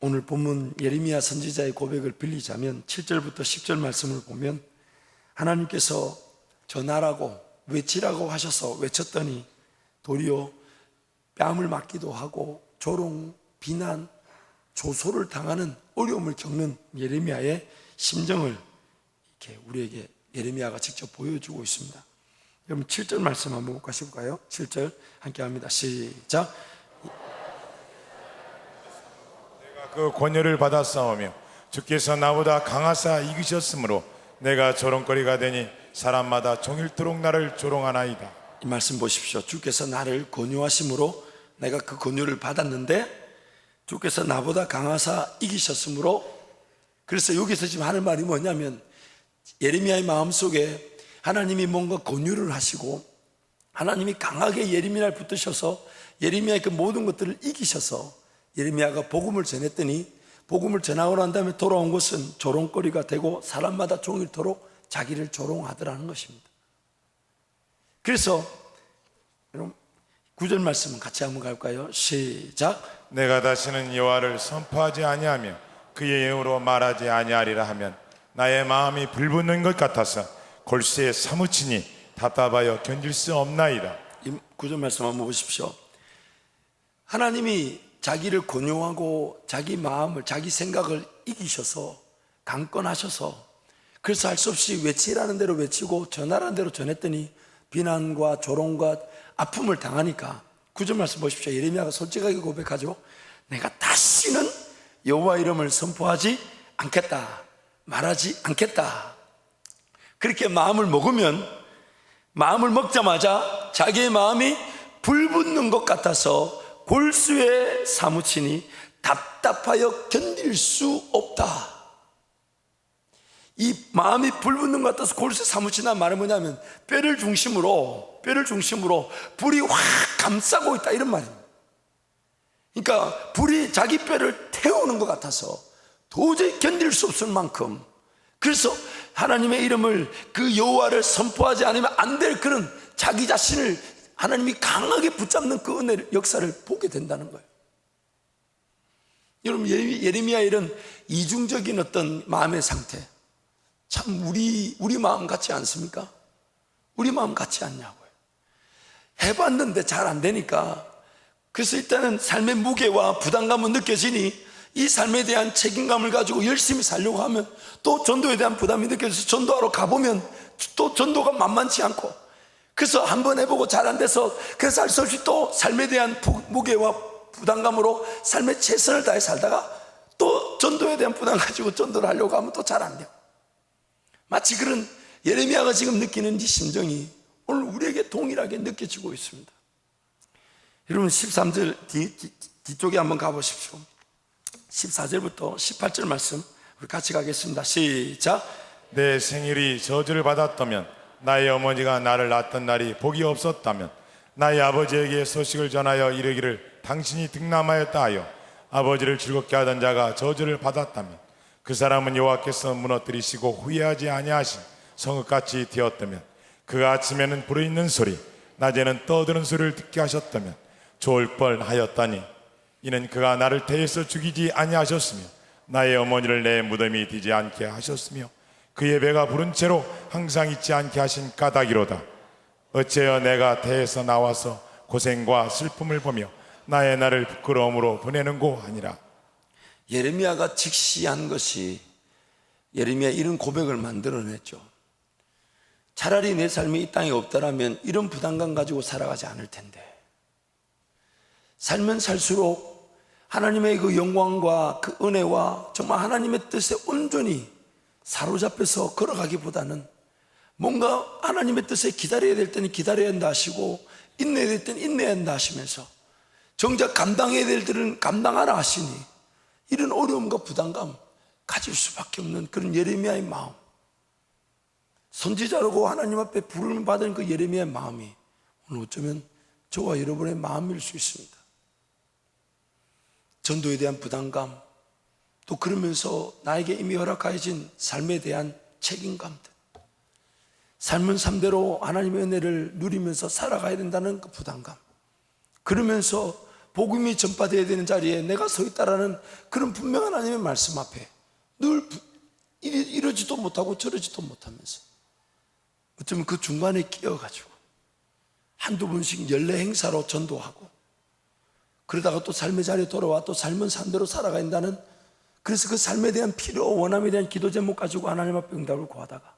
오늘 본문 예레미야 선지자의 고백을 빌리자면 7절부터 10절 말씀을 보면 하나님께서 전하라고 외치라고 하셔서 외쳤더니 도리어 뺨을 맞기도 하고 조롱, 비난, 조소를 당하는 어려움을 겪는 예레미야의 심정을 이렇게 우리에게 예레미야가 직접 보여주고 있습니다. 여러분 7절 말씀 한번 같이 볼까요? 7절 함께 합니다. 시작. 내가 그 권유를 받았사오며 주께서 나보다 강하사 이기셨으므로 내가 조롱거리가 되니 사람마다 종일토록 나를 조롱하나이다. 이 말씀 보십시오. 주께서 나를 권유하심으로 내가 그 권유를 받았는데 주께서 나보다 강하사 이기셨으므로, 그래서 여기서 지금 하는 말이 뭐냐면 예레미야의 마음속에 하나님이 뭔가 권유를 하시고 하나님이 강하게 예레미야를 붙드셔서 예레미야의 그 모든 것들을 이기셔서 예레미야가 복음을 전했더니 복음을 전하고 난 다음에 돌아온 것은 조롱거리가 되고 사람마다 종일토록 자기를 조롱하더라는 것입니다. 그래서 여러분 9절 말씀 같이 한번 갈까요? 시작. 내가 다시는 여호와를 선포하지 아니하며 그의 이름으로 말하지 아니하리라 하면 나의 마음이 불붙는 것 같아서 골수에 사무치니 답답하여 견딜 수 없나이다. 이 9절 말씀 한번 보십시오. 하나님이 자기를 권유하고 자기 마음을 자기 생각을 이기셔서 강권하셔서 그래서 할 수 없이 외치라는 대로 외치고 전하라는 대로 전했더니 비난과 조롱과 아픔을 당하니까 9절 말씀 보십시오. 예레미야가 솔직하게 고백하죠. 내가 다시는 여호와 이름을 선포하지 않겠다, 말하지 않겠다. 그렇게 마음을 먹으면 마음을 먹자마자 자기의 마음이 불붙는 것 같아서 골수에 사무치니 답답하여 견딜 수 없다. 이 마음이 불붙는 것 같아서 골수에 사무치는 말은 뭐냐면 뼈를 중심으로 불이 확 감싸고 있다, 이런 말입니다. 그러니까 불이 자기 뼈를 태우는 것 같아서 도저히 견딜 수 없을 만큼, 그래서 하나님의 이름을 그 여호와를 선포하지 않으면 안 될 그런 자기 자신을 하나님이 강하게 붙잡는 그 은혜의 역사를 보게 된다는 거예요. 여러분 예레미야 이런 이중적인 어떤 마음의 상태 참 우리 마음 같지 않습니까? 우리 마음 같지 않냐고요. 해봤는데 잘 안 되니까, 그래서 일단은 삶의 무게와 부담감은 느껴지니 이 삶에 대한 책임감을 가지고 열심히 살려고 하면 또 전도에 대한 부담이 느껴져서 전도하러 가보면 또 전도가 만만치 않고, 그래서 한번 해보고 잘 안 돼서 그래서 할 수 없이 또 삶에 대한 무게와 부담감으로 삶의 최선을 다해 살다가 또 전도에 대한 부담 가지고 전도를 하려고 하면 또 잘 안 돼요. 마치 그런 예레미야가 지금 느끼는 이 심정이 오늘 우리에게 동일하게 느껴지고 있습니다. 여러분 13절 뒤쪽에 한번 가보십시오. 14절부터 18절 말씀 우리 같이 가겠습니다. 시작. 내 생일이 저주를 받았다면 나의 어머니가 나를 낳았던 날이 복이 없었다면 나의 아버지에게 소식을 전하여 이르기를 당신이 득남하였다 하여 아버지를 즐겁게 하던 자가 저주를 받았다면 그 사람은 여호와께서 무너뜨리시고 후회하지 아니하신 성읍같이 되었다면 그가 아침에는 불어있는 소리 낮에는 떠드는 소리를 듣게 하셨다면 좋을 뻔하였다니 이는 그가 나를 태에서 죽이지 아니하셨으며 나의 어머니를 내 무덤이 되지 않게 하셨으며 그의 배가 부른 채로 항상 있지 않게 하신 까닭이로다. 어째여 내가 태에서 나와서 고생과 슬픔을 보며 나의 날을 부끄러움으로 보내는고 하니라. 예레미야가 직시한 것이 예레미야 이런 고백을 만들어냈죠. 차라리 내 삶이 이 땅에 없더라면 이런 부담감 가지고 살아가지 않을 텐데, 살면 살수록 하나님의 그 영광과 그 은혜와 정말 하나님의 뜻에 온전히 사로잡혀서 걸어가기보다는 뭔가 하나님의 뜻에 기다려야 될 때는 기다려야 한다 하시고 인내해야 될 때는 인내해야 한다 하시면서 정작 감당해야 될 때는 감당하라 하시니 이런 어려움과 부담감 가질 수밖에 없는 그런 예레미야의 마음, 선지자라고 하나님 앞에 부름을 받은 그 예레미야의 마음이 오늘 어쩌면 저와 여러분의 마음일 수 있습니다. 전도에 대한 부담감, 또 그러면서 나에게 이미 허락하여진 삶에 대한 책임감들, 삶은 삶대로 하나님의 은혜를 누리면서 살아가야 된다는 그 부담감, 그러면서 복음이 전파되어야 되는 자리에 내가 서 있다라는 그런 분명한 하나님의 말씀 앞에 늘 이러지도 못하고 저러지도 못하면서 어쩌면 그 중간에 끼어가지고 한두 번씩 연례 행사로 전도하고 그러다가 또 삶의 자리에 돌아와 또 삶은 삶대로 살아간다는, 그래서 그 삶에 대한 필요, 원함에 대한 기도 제목 가지고 하나님 앞에 응답을 구하다가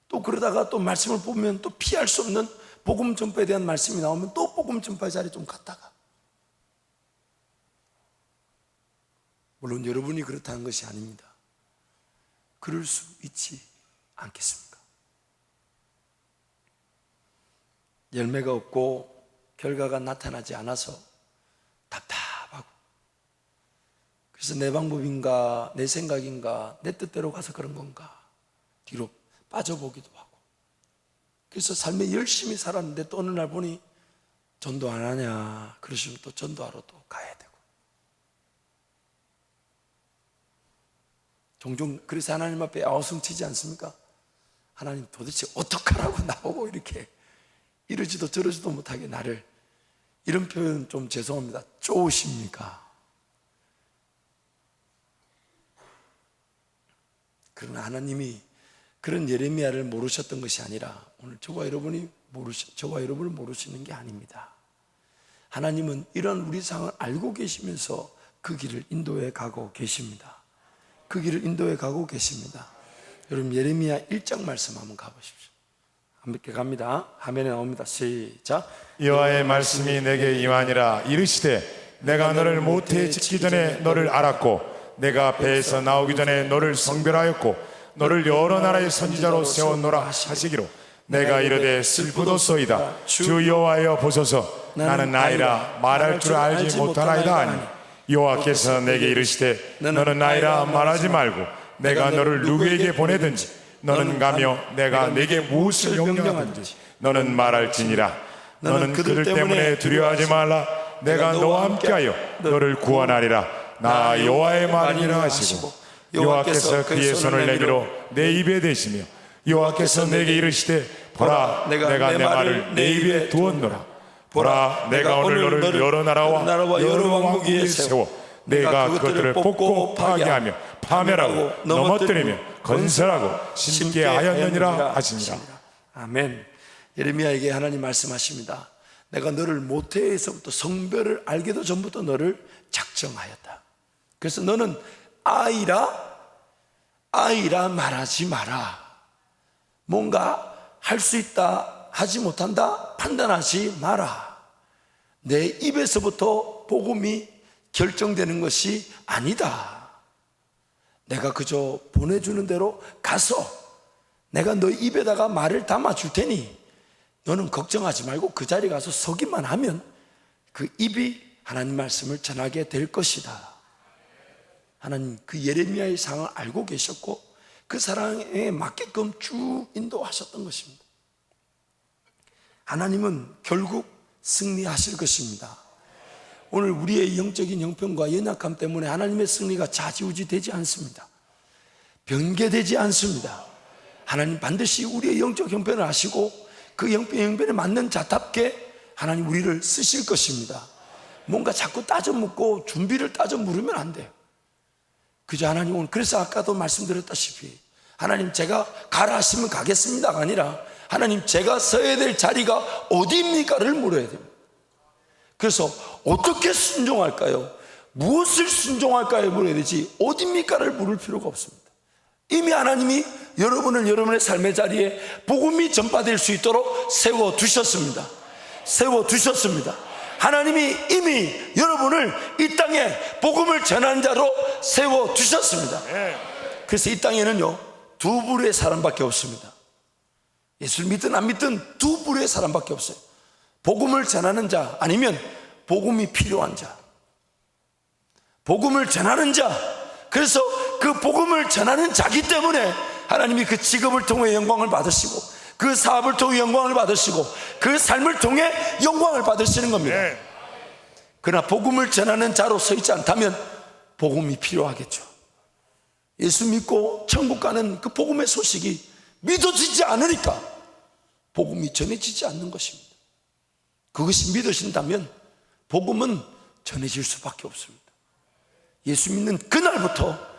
또 그러다가 또 말씀을 보면 또 피할 수 없는 복음 전파에 대한 말씀이 나오면 또 복음 전파의 자리에 좀 갔다가, 물론 여러분이 그렇다는 것이 아닙니다. 그럴 수 있지 않겠습니까? 열매가 없고 결과가 나타나지 않아서 답답하고, 그래서 내 방법인가 내 생각인가 내 뜻대로 가서 그런 건가 뒤로 빠져보기도 하고, 그래서 삶에 열심히 살았는데 또 어느 날 보니 전도 안 하냐 그러시면 또 전도하러 또 가야 되고, 종종 그래서 하나님 앞에 아우성치지 않습니까? 하나님 도대체 어떡하라고 나보고 이렇게 이러지도 저러지도 못하게 나를, 이런 표현 좀 죄송합니다, 쪼우십니까? 그러나 하나님이 그런 예레미야를 모르셨던 것이 아니라 오늘 저와 여러분을 모르시는 게 아닙니다. 하나님은 이런 우리 상황을 알고 계시면서 그 길을 인도해 가고 계십니다. 그 길을 인도해 가고 계십니다. 여러분 예레미야 1장 말씀 한번 가보십시오. 함께 갑니다. 화면에 나옵니다. 시작. 여호와의 말씀이 내게 임하니라. 이르시되 내가 너를 모태에 짓기 전에 너를 알았고 내가 배에서 나오기 전에 너를 성별하였고 너를 여러 나라의 선지자로 세웠노라 하시기로 내가 이르되 슬프도소이다. 주 여호와여 보소서 나는 나이라 말할 줄 알지 못하나이다 하니 여호와께서 내게 이르시되 너는 나이라 말하지 말고 내가 너를 누구에게 보내든지 너는 가며 내가 네게 무엇을 명령하든지 너는 말할지니라. 너는 그들 때문에 두려워하지 말라. 내가 너와 함께하여 너를 구원하리라. 나 여호와의 말이라 하시고 여호와께서 그의 손을 내밀어 내 입에 대시며 여호와께서 내게 이르시되 보라 내가 내 말을 내 입에 두었노라. 보라 내가 오늘 너를 여러 나라와 여러 왕국 위에 세워 내가 그것들을 뽑고 파괴하며 파멸하고 넘어뜨리며 건설하고 심게 하였느니라 하시니라. 아멘. 예레미야에게 하나님 말씀하십니다. 내가 너를 모태에서부터 성별을 알기도 전부터 너를 작정하였다. 그래서 너는 아이라 말하지 마라. 뭔가 할 수 있다 하지 못한다 판단하지 마라. 내 입에서부터 복음이 결정되는 것이 아니다. 내가 그저 보내주는 대로 가서 내가 너 입에다가 말을 담아줄 테니 너는 걱정하지 말고 그 자리에 가서 서기만 하면 그 입이 하나님 말씀을 전하게 될 것이다. 하나님 그 예레미야의 상황을 알고 계셨고 그 사랑에 맞게끔 쭉 인도하셨던 것입니다. 하나님은 결국 승리하실 것입니다. 오늘 우리의 영적인 형편과 연약함 때문에 하나님의 승리가 좌지우지 되지 않습니다. 변개되지 않습니다. 하나님 반드시 우리의 영적 형편을 아시고 그 형편에 맞는 자답게 하나님 우리를 쓰실 것입니다. 뭔가 자꾸 따져 묻고 준비를 따져 물으면 안 돼요. 그저 하나님 오늘, 그래서 아까도 말씀드렸다시피 하나님 제가 가라 하시면 가겠습니다가 아니라 하나님 제가 서야 될 자리가 어디입니까를 물어야 됩니다. 그래서 어떻게 순종할까요? 무엇을 순종할까요? 물어야 되지 어디입니까를 물을 필요가 없습니다. 이미 하나님이 여러분을 여러분의 삶의 자리에 복음이 전파될 수 있도록 세워두셨습니다. 세워두셨습니다. 하나님이 이미 여러분을 이 땅에 복음을 전하는 자로 세워두셨습니다. 그래서 이 땅에는요 두 부류의 사람밖에 없습니다. 예수를 믿든 안 믿든 두 부류의 사람밖에 없어요. 복음을 전하는 자 아니면 복음이 필요한 자. 복음을 전하는 자. 그래서 그 복음을 전하는 자기 때문에 하나님이 그 직업을 통해 영광을 받으시고 그 사업을 통해 영광을 받으시고 그 삶을 통해 영광을 받으시는 겁니다. 그러나 복음을 전하는 자로 서 있지 않다면 복음이 필요하겠죠. 예수 믿고 천국 가는 그 복음의 소식이 믿어지지 않으니까 복음이 전해지지 않는 것입니다. 그것이 믿어진다면 복음은 전해질 수밖에 없습니다. 예수 믿는 그날부터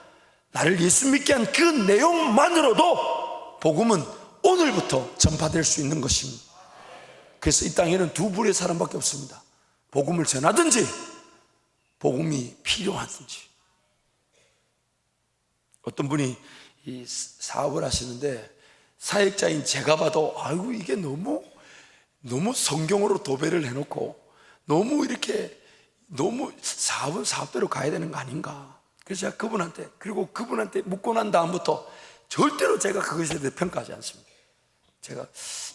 나를 예수 믿게 한 그 내용만으로도 복음은 오늘부터 전파될 수 있는 것입니다. 그래서 이 땅에는 두 부류의 사람밖에 없습니다. 복음을 전하든지 복음이 필요하든지. 어떤 분이 이 사업을 하시는데 사역자인 제가 봐도 아이고 이게 너무 성경으로 도배를 해놓고 너무 이렇게 너무 사업은 사업대로 가야 되는 거 아닌가. 그래서 제가 그분한테 묻고 난 다음부터 절대로 제가 그것에 대해 평가하지 않습니다. 제가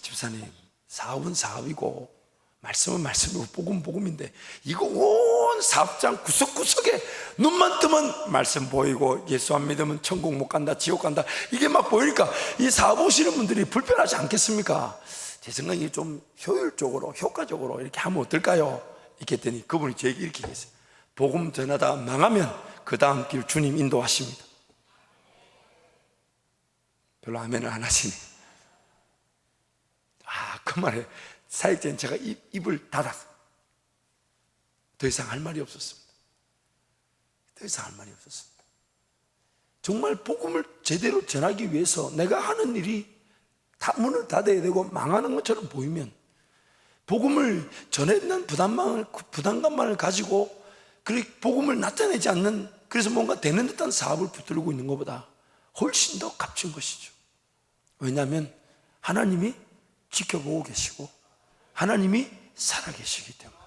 집사님, 사업은 사업이고 말씀은 말씀이고 복음은 복음인데 이거 온 사업장 구석구석에 눈만 뜨면 말씀 보이고 예수 안 믿으면 천국 못 간다, 지옥 간다, 이게 막 보이니까 이 사업 오시는 분들이 불편하지 않겠습니까? 제 생각에 좀 효율적으로 효과적으로 이렇게 하면 어떨까요? 이렇게 했더니 그분이 저에게 이렇게 얘기했어요. 복음 전하다 망하면 그 다음 길 주님 인도하십니다. 별로 아멘을 안 하시네. 그 말에 사역자인 제가 입을 닫았어요. 더 이상 할 말이 없었습니다. 더 이상 할 말이 없었습니다. 정말 복음을 제대로 전하기 위해서 내가 하는 일이 다 문을 닫아야 되고 망하는 것처럼 보이면 복음을 전하는 부담감만을 가지고 복음을 나타내지 않는, 그래서 뭔가 되는 듯한 사업을 붙들고 있는 것보다 훨씬 더 값진 것이죠. 왜냐하면 하나님이 지켜보고 계시고 하나님이 살아계시기 때문에,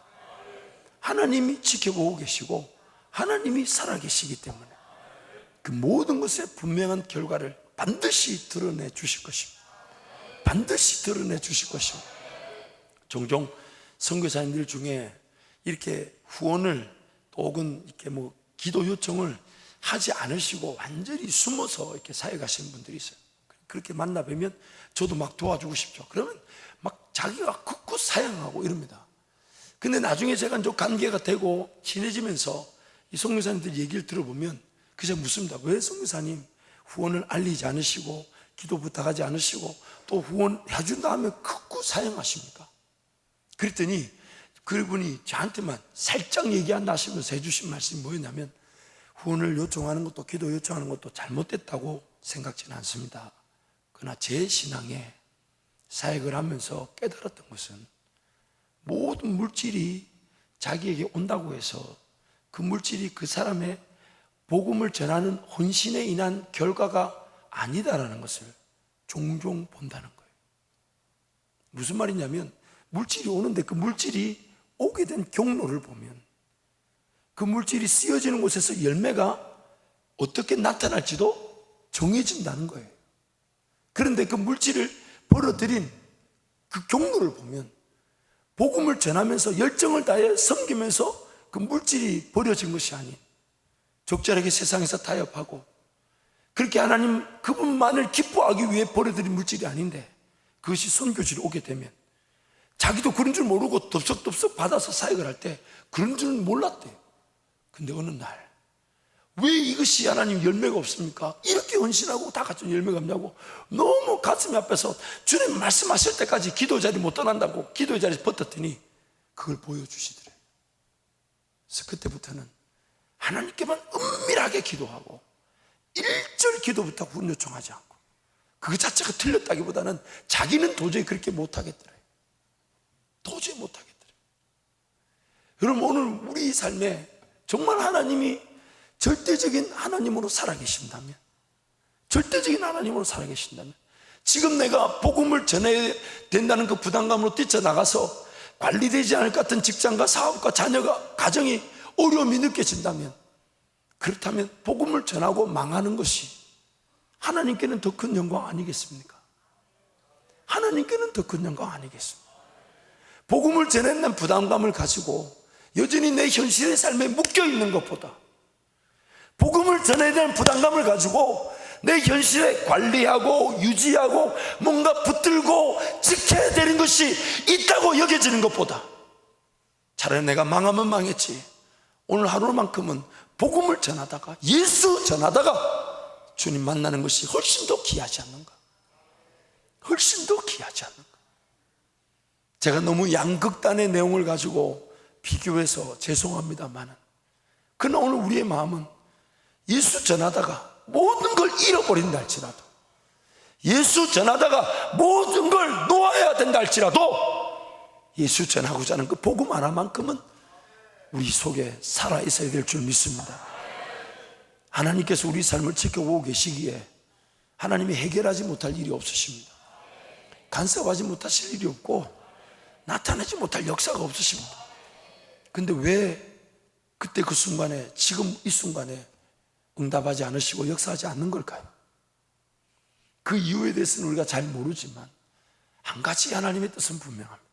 하나님이 지켜보고 계시고 하나님이 살아계시기 때문에 그 모든 것의 분명한 결과를 반드시 드러내 주실 것입니다. 반드시 드러내 주실 것입니다. 종종 선교사님들 중에 이렇게 후원을 혹은 이렇게 기도 요청을 하지 않으시고 완전히 숨어서 이렇게 사역하시는 분들이 있어요. 그렇게 만나 뵈면 저도 막 도와주고 싶죠. 그러면 막 자기가 굳굳 사양하고 이럽니다. 근데 나중에 제가 좀 관계가 되고 친해지면서 이 선교사님들 얘기를 들어보면 그저 묻습니다. 왜 선교사님 후원을 알리지 않으시고 기도 부탁하지 않으시고 또 후원해 준다 하면 굳굳 사양하십니까? 그랬더니 그분이 저한테만 살짝 얘기 안 하시면서 해주신 말씀이 뭐였냐면, 후원을 요청하는 것도 기도 요청하는 것도 잘못됐다고 생각지는 않습니다. 그러나 제 신앙에 사역을 하면서 깨달았던 것은 모든 물질이 자기에게 온다고 해서 그 물질이 그 사람의 복음을 전하는 헌신에 인한 결과가 아니다라는 것을 종종 본다는 거예요. 무슨 말이냐면 물질이 오는데 그 물질이 오게 된 경로를 보면 그 물질이 쓰여지는 곳에서 열매가 어떻게 나타날지도 정해진다는 거예요. 그런데 그 물질을 벌어들인 그 경로를 보면 복음을 전하면서 열정을 다해 섬기면서 그 물질이 버려진 것이 아닌 적절하게 세상에서 타협하고 그렇게 하나님 그분만을 기뻐하기 위해 버려들인 물질이 아닌데 그것이 선교지로 오게 되면 자기도 그런 줄 모르고 덥석덥석 받아서 사역을 할 때 그런 줄은 몰랐대요. 근데 어느 날 왜 이것이 하나님 열매가 없습니까? 이렇게 헌신하고 다 갖춘 열매가 없냐고 너무 가슴이 아파서 주님 말씀하실 때까지 기도 자리 못 떠난다고 기도 자리에서 버텼더니 그걸 보여주시더래요. 그래서 그때부터는 하나님께만 은밀하게 기도하고 일절 기도부터 후원 요청하지 않고 그거 자체가 틀렸다기보다는 자기는 도저히 그렇게 못하겠더래요. 도저히 못하겠더래요. 여러분 오늘 우리 삶에 정말 하나님이 절대적인 하나님으로 살아계신다면, 절대적인 하나님으로 살아계신다면 지금 내가 복음을 전해야 된다는 그 부담감으로 뛰쳐나가서 관리되지 않을 것 같은 직장과 사업과 자녀가 가정이 어려움이 느껴진다면, 그렇다면 복음을 전하고 망하는 것이 하나님께는 더 큰 영광 아니겠습니까? 하나님께는 더 큰 영광 아니겠습니까? 복음을 전하는 부담감을 가지고 여전히 내 현실의 삶에 묶여있는 것보다 복음을 전해야 되는 부담감을 가지고 내 현실에 관리하고 유지하고 뭔가 붙들고 지켜야 되는 것이 있다고 여겨지는 것보다 차라리 내가 망하면 망했지 오늘 하루만큼은 복음을 전하다가 예수 전하다가 주님 만나는 것이 훨씬 더 귀하지 않는가? 훨씬 더 귀하지 않는가? 제가 너무 양극단의 내용을 가지고 비교해서 죄송합니다만, 그러나 오늘 우리의 마음은 예수 전하다가 모든 걸 잃어버린다 할지라도, 예수 전하다가 모든 걸 놓아야 된다 할지라도 예수 전하고자 하는 그 복음 하나만큼은 우리 속에 살아있어야 될 줄 믿습니다. 하나님께서 우리 삶을 지켜보고 계시기에 하나님이 해결하지 못할 일이 없으십니다. 간섭하지 못하실 일이 없고 나타내지 못할 역사가 없으십니다. 근데 왜 그때 그 순간에, 지금 이 순간에 응답하지 않으시고 역사하지 않는 걸까요? 그 이유에 대해서는 우리가 잘 모르지만 한 가지 하나님의 뜻은 분명합니다.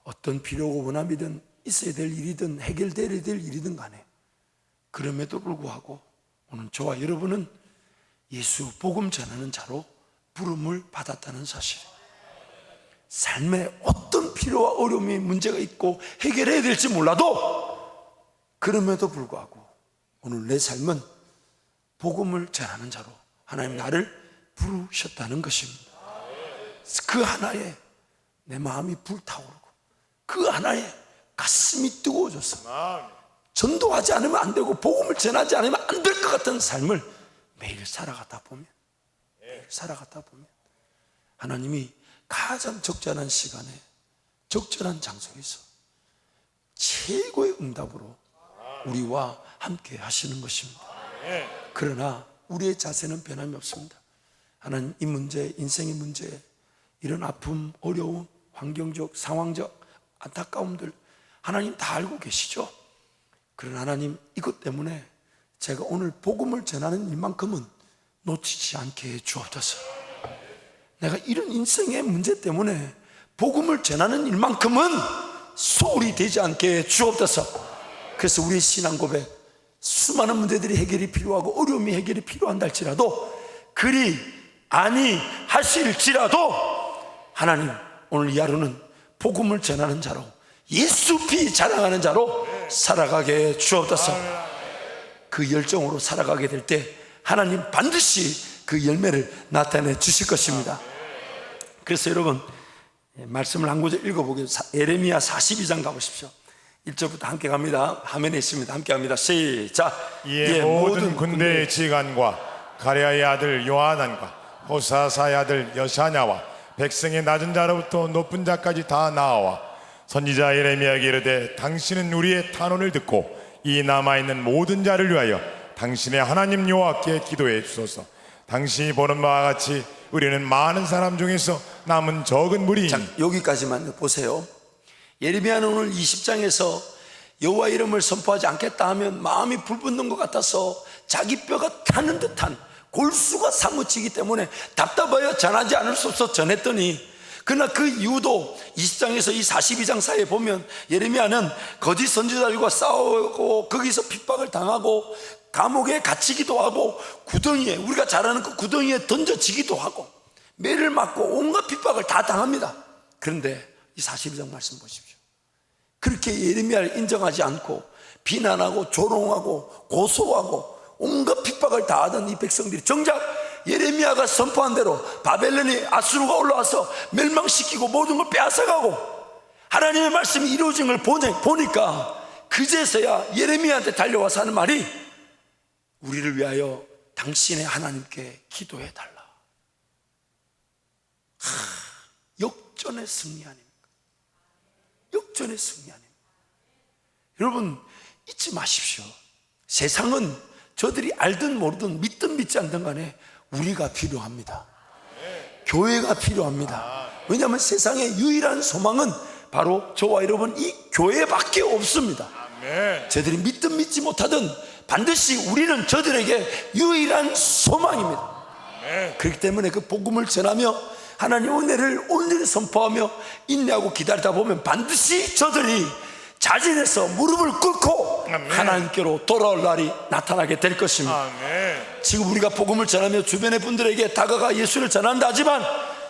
어떤 필요고 원함이든 있어야 될 일이든 해결되어야 될 일이든 간에, 그럼에도 불구하고 오늘 저와 여러분은 예수 복음 전하는 자로 부름을 받았다는 사실, 삶에 어떤 필요와 어려움이 문제가 있고 해결해야 될지 몰라도 그럼에도 불구하고 오늘 내 삶은 복음을 전하는 자로 하나님 나를 부르셨다는 것입니다. 그 하나에 내 마음이 불타오르고 그 하나에 가슴이 뜨거워졌습니다. 전도하지 않으면 안 되고 복음을 전하지 않으면 안 될 것 같은 삶을 매일 살아가다 보면 하나님이 가장 적절한 시간에 적절한 장소에서 최고의 응답으로 우리와 함께 하시는 것입니다. 그러나 우리의 자세는 변함이 없습니다. 하나님, 이 문제, 인생의 문제, 이런 아픔, 어려움, 환경적, 상황적 안타까움들 하나님 다 알고 계시죠? 그러나 하나님, 이것 때문에 제가 오늘 복음을 전하는 일만큼은 놓치지 않게 해 주옵소서. 내가 이런 인생의 문제 때문에 복음을 전하는 일만큼은 소홀히 되지 않게 해 주옵소서. 그래서 우리의 신앙 고백, 수많은 문제들이 해결이 필요하고 어려움이 해결이 필요한다 할지라도, 그리 아니하실지라도 하나님, 오늘 이 하루는 복음을 전하는 자로, 예수 피 자랑하는 자로 살아가게 해 주옵소서. 그 열정으로 살아가게 될 때 하나님 반드시 그 열매를 나타내 주실 것입니다. 그래서 여러분, 말씀을 한 구절 읽어보겠습니다. 예레미야 42장 가보십시오. 1절부터 함께 갑니다. 화면에 있습니다. 함께 합니다. 시작. 이에 모든 군대의 지휘관과 가랴의 아들 요하난과 호사사의 아들 여샤냐와 백성의 낮은 자로부터 높은 자까지 다 나와 선지자 예레미야에게 이르되, 당신은 우리의 탄원을 듣고 이 남아있는 모든 자를 위하여 당신의 하나님 여호와께 기도해 주소서. 당신이 보는 바와 같이 우리는 많은 사람 중에서 남은 적은 무리이니. 자, 여기까지만 보세요. 예레미야는 오늘 20장에서 여호와 이름을 선포하지 않겠다 하면 마음이 불붙는 것 같아서 자기 뼈가 타는 듯한 골수가 사무치기 때문에 답답하여 전하지 않을 수 없어 전했더니, 그러나 그 이유도 20장에서 이 42장 사이에 보면 예레미야는 거짓 선지자들과 싸우고 거기서 핍박을 당하고 감옥에 갇히기도 하고 구덩이에, 우리가 잘 아는 그 구덩이에 던져지기도 하고 매를 맞고 온갖 핍박을 다 당합니다. 그런데 이 42장 말씀 보십시오. 그렇게 예레미야를 인정하지 않고 비난하고 조롱하고 고소하고 온갖 핍박을 다 하던 이 백성들이 정작 예레미야가 선포한 대로 바벨론이, 아수르가 올라와서 멸망시키고 모든 걸 빼앗아가고 하나님의 말씀이 이루어진 걸 보니까 그제서야 예레미야한테 달려와서 하는 말이, 우리를 위하여 당신의 하나님께 기도해 달라. 역전의 승리 아닙니까? 역전의 승리 아닙니까? 여러분, 잊지 마십시오. 세상은 저들이 알든 모르든 믿든 믿지 않든 간에 우리가 필요합니다. 교회가 필요합니다. 왜냐하면 세상의 유일한 소망은 바로 저와 여러분 이 교회밖에 없습니다. 저들이 믿든 믿지 못하든 반드시 우리는 저들에게 유일한 소망입니다. 그렇기 때문에 그 복음을 전하며 하나님의 은혜를 온전히 선포하며 인내하고 기다리다 보면 반드시 저들이 자진해서 무릎을 꿇고 하나님께로 돌아올 날이 나타나게 될 것입니다. 지금 우리가 복음을 전하며 주변의 분들에게 다가가 예수를 전한다 하지만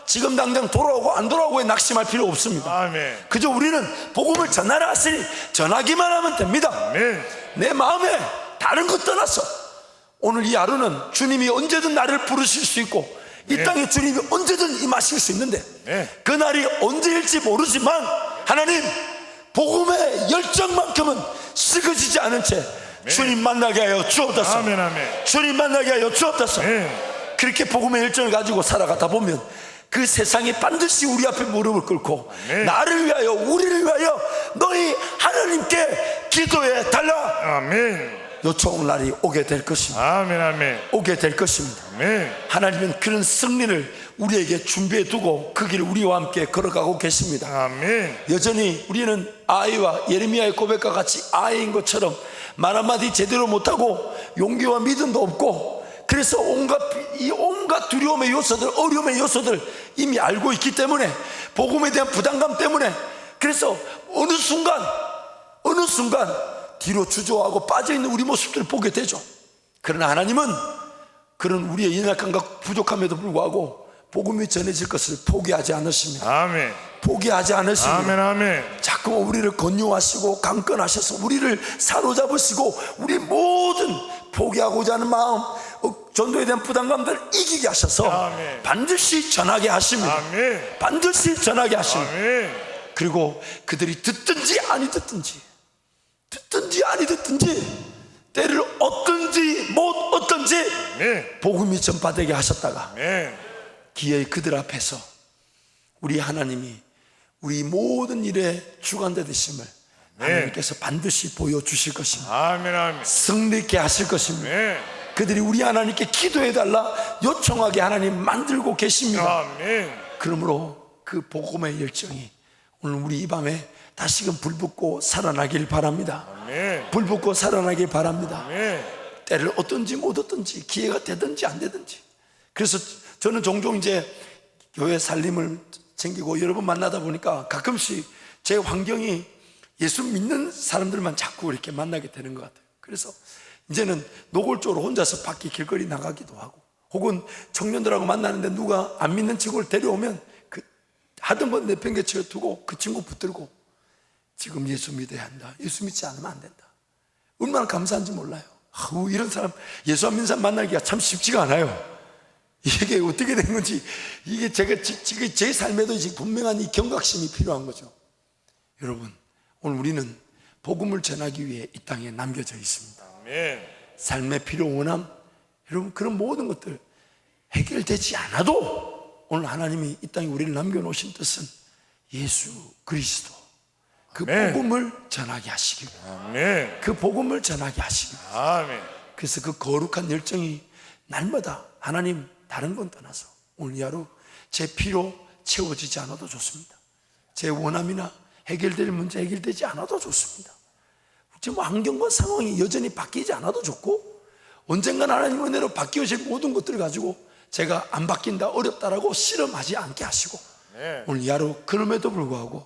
지금 당장 돌아오고 안 돌아오고에 낙심할 필요 없습니다. 그저 우리는 복음을 전하라 하시니 전하기만 하면 됩니다. 내 마음에 다른 것 떠나서 오늘 이 하루는 주님이 언제든 나를 부르실 수 있고 이 땅에 주님이 언제든 임하실 수 있는데 그날이 언제일지 모르지만 하나님, 복음의 열정만큼은 쓰러지지 않은 채 주님 만나게 하여 주옵소서. 아멘, 아멘. 주님 만나게 하여 주옵소서. 아멘. 그렇게 복음의 열정을 가지고 살아가다 보면 그 세상이 반드시 우리 앞에 무릎을 꿇고 아멘. 나를 위하여, 우리를 위하여 너희 하나님께 기도해 달라 아멘. 요청할 날이 오게 될 것입니다. 아멘, 아멘. 오게 될 것입니다. 아멘. 하나님은 그런 승리를 우리에게 준비해 두고 그 길을 우리와 함께 걸어가고 계십니다. 아멘. 여전히 우리는 아이와 예레미야의 고백과 같이 아이인 것처럼 말 한마디 제대로 못하고 용기와 믿음도 없고, 그래서 온갖 두려움의 요소들, 어려움의 요소들 이미 알고 있기 때문에, 복음에 대한 부담감 때문에, 그래서 어느 순간 뒤로 주저하고 빠져있는 우리 모습들을 보게 되죠. 그러나 하나님은 그런 우리의 연약함과 부족함에도 불구하고 복음이 전해질 것을 포기하지 않으십니다. 아멘. 포기하지 않으십니다. 아멘, 아멘. 자꾸 우리를 권유하시고 강권하셔서 우리를 사로잡으시고 우리 모든 포기하고자 하는 마음, 전도에 대한 부담감들을 이기게 하셔서 아멘. 반드시 전하게 하십니다. 아멘. 반드시 전하게 하십니다. 아멘. 그리고 그들이 듣든지 아니 듣든지 때를 얻든지 못 얻든지 아멘. 복음이 전파되게 하셨다가 아멘. 기어이 그들 앞에서 우리 하나님이 우리 모든 일에 주관자 되심을 하나님께서 반드시 보여주실 것입니다. 아멘, 아멘. 승리케 하실 것입니다. 아멘. 그들이 우리 하나님께 기도해달라 요청하게 하나님 만들고 계십니다. 아멘. 그러므로 그 복음의 열정이 오늘 우리 이 밤에 다시금 불붙고 살아나길 바랍니다. 아멘. 불붙고 살아나길 바랍니다. 아멘. 때를 얻든지 못 얻든지, 기회가 되든지 안 되든지. 그래서 저는 종종 이제 교회 살림을 챙기고 여러 번 만나다 보니까 가끔씩 제 환경이 예수 믿는 사람들만 자꾸 이렇게 만나게 되는 것 같아요. 그래서 이제는 노골적으로 혼자서 밖에 길거리 나가기도 하고, 혹은 청년들하고 만나는데 누가 안 믿는 친구를 데려오면 그 하던 건 내팽개쳐 두고 그 친구 붙들고 지금 예수 믿어야 한다, 예수 믿지 않으면 안 된다. 얼마나 감사한지 몰라요. 이런 사람, 예수 안 믿는 사람 만나기가 참 쉽지가 않아요. 이게 어떻게 된 건지, 이게 지금 제 삶에도 지금 분명한 이 경각심이 필요한 거죠. 여러분, 오늘 우리는 복음을 전하기 위해 이 땅에 남겨져 있습니다. 아멘. 삶의 필요, 원함, 여러분 그런 모든 것들 해결되지 않아도 오늘 하나님이 이 땅에 우리를 남겨놓으신 뜻은 예수 그리스도, 그 아멘. 복음을 전하게 하시기, 아멘. 그 복음을 전하게 하시기. 아멘. 그래서 그 거룩한 열정이 날마다, 하나님 다른 건 떠나서 오늘 이 하루 제 피로 채워지지 않아도 좋습니다. 제 원함이나 해결될 문제 해결되지 않아도 좋습니다. 지금 환경과 상황이 여전히 바뀌지 않아도 좋고, 언젠간 하나님 은혜로 바뀌어질 모든 것들을 가지고 제가 안 바뀐다, 어렵다라고 실험하지 않게 하시고, 네. 오늘 이 하루 그럼에도 불구하고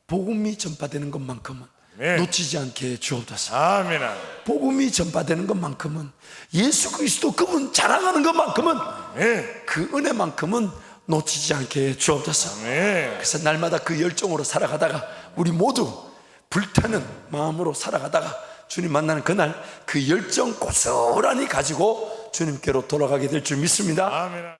복음이 전파되는 것만큼은 네. 놓치지 않게 주옵소서. 아멘. 아멘. 복음이 전파되는 것만큼은, 예수 그리스도 그분 자랑하는 것만큼은, 네. 그 은혜만큼은 놓치지 않게 주옵소서. 아멘. 그래서 날마다 그 열정으로 살아가다가 우리 모두 불타는 마음으로 살아가다가 주님 만나는 그날 그 열정 고스란히 가지고 주님께로 돌아가게 될 줄 믿습니다. 아멘.